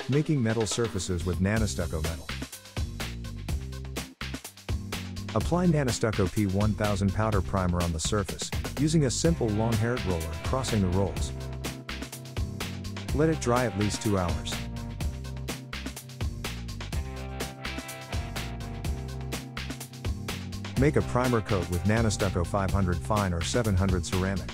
Making metal surfaces with NANOSTUCCO metal. Apply NANOSTUCCO P1000 powder primer on the surface, using a simple long-haired roller, crossing the rolls. Let it dry at least 2 hours. Make a primer coat with NANOSTUCCO 500 fine or 700 ceramic.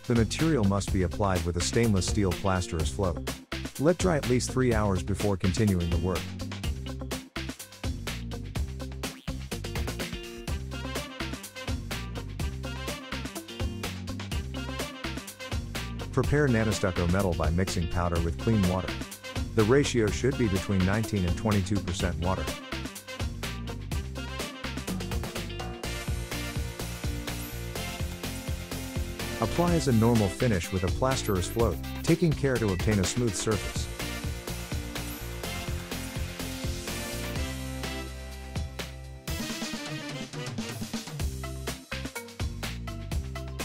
The material must be applied with a stainless steel plaster as float. Let dry at least 3 hours before continuing the work. Prepare NANOSTUCCO metal by mixing powder with clean water. The ratio should be between 19 and 22% water. Apply as a normal finish with a plasterer's float, taking care to obtain a smooth surface.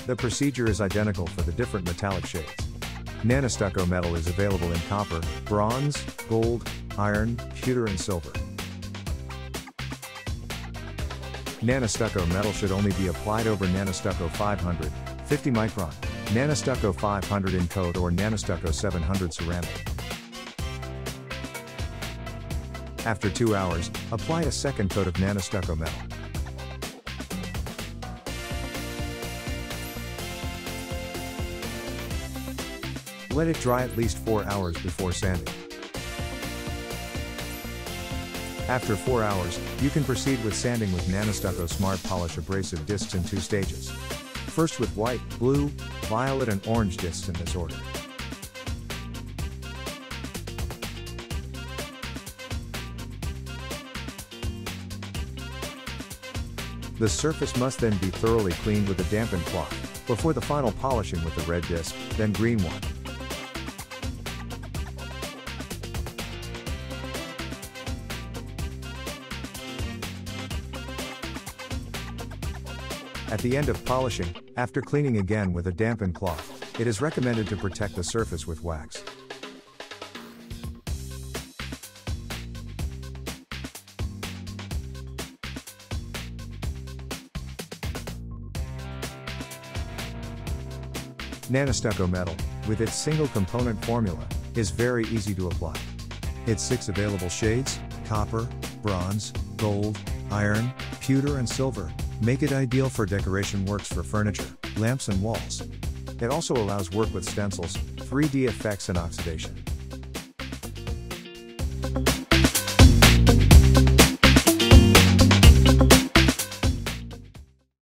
The procedure is identical for the different metallic shades. NANOSTUCCO metal is available in copper, bronze, gold, iron, pewter and silver. NANOSTUCCO metal should only be applied over NANOSTUCCO 500, 50 micron, NANOSTUCCO 500 in coat or NANOSTUCCO 700 ceramic. After 2 hours, apply a second coat of NANOSTUCCO metal. Let it dry at least 4 hours before sanding. After 4 hours, you can proceed with sanding with NANOSTUCCO Smart Polish abrasive discs in 2 stages. First with white, blue, violet and orange discs in this order. The surface must then be thoroughly cleaned with a dampened cloth, before the final polishing with the red disc, then green one. At the end of polishing, after cleaning again with a dampened cloth, it is recommended to protect the surface with wax. NANOSTUCCO metal, with its single component formula, is very easy to apply. Its 6 available shades, copper, bronze, gold, iron, pewter and silver, make it ideal for decoration works for furniture, lamps and walls. It also allows work with stencils, 3D effects and oxidation.